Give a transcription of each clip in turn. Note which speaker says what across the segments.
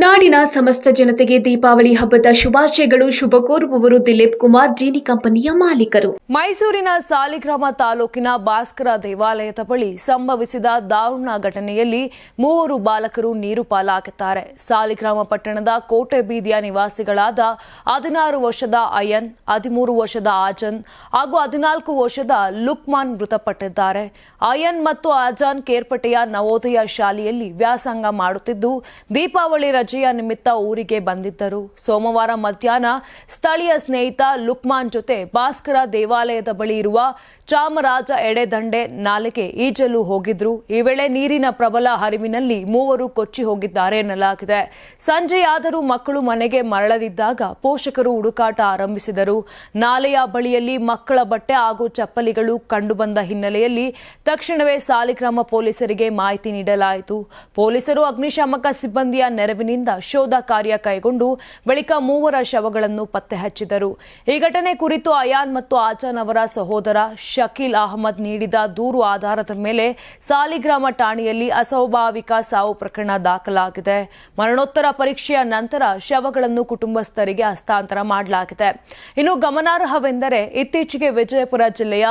Speaker 1: ನಾಡಿನ ಸಮಸ್ತ ಜನತೆಗೆ ದೀಪಾವಳಿ ಹಬ್ಬದ ಶುಭಾಶಯಗಳು. ಶುಭ ಕೋರುವವರು ದಿಲೀಪ್ ಕುಮಾರ್, ಜೀನಿ ಕಂಪನಿಯ ಮಾಲೀಕರು.
Speaker 2: ಮೈಸೂರಿನ ಸಾಲಿಗ್ರಾಮ ತಾಲೂಕಿನ ಭಾಸ್ಕರ ದೇವಾಲಯದ ಬಳಿ ಸಂಭವಿಸಿದ ದಾರುಣ ಘಟನೆಯಲ್ಲಿ 3 ಬಾಲಕರು ನೀರು ಪಾಲಾಗಿದ್ದಾರೆ. ಸಾಲಿಗ್ರಾಮ ಪಟ್ಟಣದ ಕೋಟೆ ಬೀದಿಯ ನಿವಾಸಿಗಳಾದ 16 ವರ್ಷದ ಅಯನ್, 13 ವರ್ಷದ ಆಜನ್ ಹಾಗೂ 14 ವರ್ಷದ ಲುಕ್ಮಾನ್ ಮೃತಪಟ್ಟಿದ್ದಾರೆ. ಅಯನ್ ಮತ್ತು ಆಜಾನ್ ಕೇರ್ಪಟೆಯ ನವೋದಯ ಶಾಲೆಯಲ್ಲಿ ವ್ಯಾಸಂಗ ಮಾಡುತ್ತಿದ್ದು ದೀಪಾವಳಿ ರಜೆಯ ನಿಮಿತ್ತ ಊರಿಗೆ ಬಂದಿದ್ದರು. ಸೋಮವಾರ ಮಧ್ಯಾಹ್ನ ಸ್ಥಳೀಯ ಸ್ನೇಹಿತ ಲುಕ್ಮಾನ್ ಜೊತೆ ಭಾಸ್ಕರ ದೇವಾಲಯದ ಬಳಿ ಇರುವ ಚಾಮರಾಜ ಎಡೆದಂಡೆ ನಾಲೆಗೆ ಈಜಲು ಹೋಗಿದ್ರು. ಈ ವೇಳೆ ನೀರಿನ ಪ್ರಬಲ ಹರಿವಿನಲ್ಲಿ 3 ಕೊಚ್ಚಿ ಹೋಗಿದ್ದಾರೆ ಎನ್ನಲಾಗಿದೆ. ಸಂಜೆಯಾದರೂ ಮಕ್ಕಳು ಮನೆಗೆ ಮರಳದಿದ್ದಾಗ ಪೋಷಕರು ಹುಡುಕಾಟ ಆರಂಭಿಸಿದರು. ನಾಲೆಯ ಬಳಿಯಲ್ಲಿ ಮಕ್ಕಳ ಬಟ್ಟೆ ಹಾಗೂ ಚಪ್ಪಲಿಗಳು ಕಂಡುಬಂದ ಹಿನ್ನೆಲೆಯಲ್ಲಿ ತಕ್ಷಣವೇ ಸಾಲಿಗ್ರಾಮ ಪೊಲೀಸರಿಗೆ ಮಾಹಿತಿ ನೀಡಲಾಯಿತು. ಪೊಲೀಸರು ಅಗ್ನಿಶಾಮಕ ಸಿಬ್ಬಂದಿಯ ನೆರವಿನಿಂದ ಶೋಧ ಕಾರ್ಯ ಕೈಗೊಂಡು ಬಳಿಕ 3 ಶವಗಳನ್ನು ಪತ್ತೆ ಹಚ್ಚಿದರು. ಈ ಘಟನೆ ಕುರಿತು ಅಯಾನ್ ಮತ್ತು ಆಜಾನ್ ಅವರ ಸಹೋದರ ಶಕೀಲ್ ಅಹಮದ್ ನೀಡಿದ ದೂರು ಆಧಾರದ ಮೇಲೆ ಸಾಲಿಗ್ರಾಮ ಠಾಣೆಯಲ್ಲಿ ಅಸ್ವಾಭಾವಿಕ ಸಾವು ಪ್ರಕರಣ ದಾಖಲಾಗಿದೆ. ಮರಣೋತ್ತರ ಪರೀಕ್ಷೆಯ ನಂತರ ಶವಗಳನ್ನು ಕುಟುಂಬಸ್ಥರಿಗೆ ಹಸ್ತಾಂತರ ಮಾಡಲಾಗಿದೆ. ಇನ್ನು ಗಮನಾರ್ಹವೆಂದರೆ ಇತ್ತೀಚೆಗೆ ವಿಜಯಪುರ ಜಿಲ್ಲೆಯ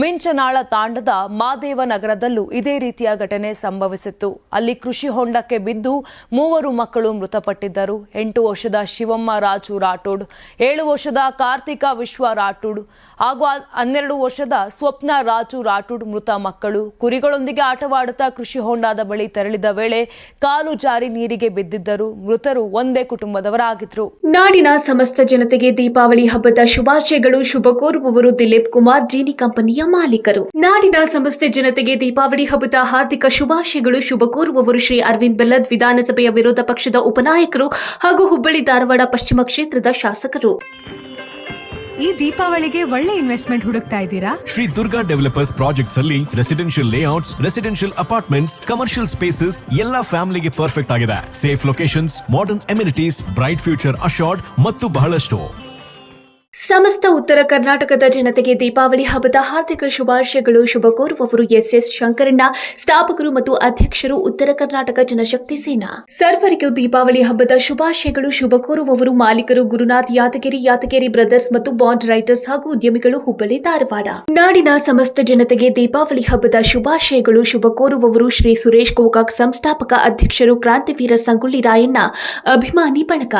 Speaker 2: ಮಿಂಚನಾಳ ತಾಂಡದ ಮಾದೇವ ನಗರದಲ್ಲೂ ಇದೇ ರೀತಿಯ ಘಟನೆ ಸಂಭವಿಸಿತ್ತು. ಅಲ್ಲಿ ಕೃಷಿ ಹೊಂಡಕ್ಕೆ ಬಿದ್ದು 3 ಮಕ್ಕಳು ಮೃತಪಟ್ಟಿದ್ದರು. 8 ವರ್ಷದ ಶಿವಮ್ಮ ರಾಜು ರಾಠೋಡ್, 7 ವರ್ಷದ ಕಾರ್ತಿಕ ವಿಶ್ವ ರಾಠೋಡ್ ಹಾಗೂ 12 ವರ್ಷದ ಸ್ವಪ್ನ ರಾಜು ರಾಠೋಡ್ ಮೃತ ಮಕ್ಕಳು. ಕುರಿಗಳೊಂದಿಗೆ ಆಟವಾಡುತ್ತಾ ಕೃಷಿ ಹೊಂಡದ ಬಳಿ ತೆರಳಿದ ವೇಳೆ ಕಾಲು ಜಾರಿ ನೀರಿಗೆ ಬಿದ್ದಿದ್ದರು. ಮೃತರು ಒಂದೇ ಕುಟುಂಬದವರಾಗಿದ್ರು.
Speaker 1: ನಾಡಿನ ಸಮಸ್ತ ಜನತೆಗೆ ದೀಪಾವಳಿ ಹಬ್ಬದ ಶುಭಾಶಯಗಳು. ಶುಭ ಕೋರುವವರು ದಿಲೀಪ್ ಕುಮಾರ್, ಜೀನಿ ಕಂಪನಿಯ ಮಾಲೀಕರು. ನಾಡಿನ ಸಮಸ್ತ ಜನತೆಗೆ ದೀಪಾವಳಿ ಹಬ್ಬದ ಹಾರ್ದಿಕ ಶುಭಾಶಯಗಳು. ಶುಭ ಕೋರುವವರು ಶ್ರೀ ಅರವಿಂದ್ ಬೆಲ್ಲದ್, ವಿಧಾನಸಭೆಯ ವಿರೋಧ ಪಕ್ಷದ ಉಪನಾಯಕರು ಹಾಗೂ ಹುಬ್ಬಳ್ಳಿ ಧಾರವಾಡ ಪಶ್ಚಿಮ ಕ್ಷೇತ್ರದ ಶಾಸಕರು.
Speaker 3: ಈ ದೀಪಾವಳಿಗೆ ಒಳ್ಳೆ ಇನ್ವೆಸ್ಟ್ಮೆಂಟ್ ಹುಡುಕ್ತಾ ಇದ್ದೀರಾ?
Speaker 4: ಶ್ರೀ ದುರ್ಗಾ ಡೆವಲಪರ್ಸ್ ಪ್ರಾಜೆಕ್ಟ್ಸ್ ಅಲ್ಲಿ residential layouts, residential apartments, commercial spaces ಎಲ್ಲಾ ಫ್ಯಾಮಿಲಿಗೆ ಪರ್ಫೆಕ್ಟ್ ಆಗಿದೆ. Safe locations, modern amenities, bright future assured ಮತ್ತು ಬಹಳಷ್ಟು.
Speaker 1: ಸಮಸ್ತ ಉತ್ತರ ಕರ್ನಾಟಕದ ಜನತೆಗೆ ದೀಪಾವಳಿ ಹಬ್ಬದ ಹಾರ್ದಿಕ ಶುಭಾಶಯಗಳು. ಶುಭ ಕೋರುವವರು ಎಸ್ ಶಂಕರಣ್ಣ, ಸ್ಥಾಪಕರು ಮತ್ತು ಅಧ್ಯಕ್ಷರು, ಉತ್ತರ ಕರ್ನಾಟಕ ಜನಶಕ್ತಿ ಸೇನಾ. ಸರ್ವರಿಗೂ ದೀಪಾವಳಿ ಹಬ್ಬದ ಶುಭಾಶಯಗಳು. ಶುಭ ಕೋರುವವರು ಮಾಲೀಕರು ಗುರುನಾಥ್ ಯಾದಗಿರಿ, ಯಾದಗಿರಿ ಬ್ರದರ್ಸ್ ಮತ್ತು ಬಾಂಡ್ ರೈಟರ್ಸ್ ಹಾಗೂ ಉದ್ಯಮಿಗಳು, ಹುಬ್ಬಳ್ಳಿ ಧಾರವಾಡ. ನಾಡಿನ ಸಮಸ್ತ ಜನತೆಗೆ ದೀಪಾವಳಿ ಹಬ್ಬದ ಶುಭಾಶಯಗಳು. ಶುಭ ಕೋರುವವರು ಶ್ರೀ ಸುರೇಶ್ ಗೋಕಾಕ್, ಸಂಸ್ಥಾಪಕ ಅಧ್ಯಕ್ಷರು, ಕ್ರಾಂತಿವೀರ ಸಂಗೊಳ್ಳಿ ರಾಯಣ್ಣ ಅಭಿಮಾನಿ ಬಳಗ.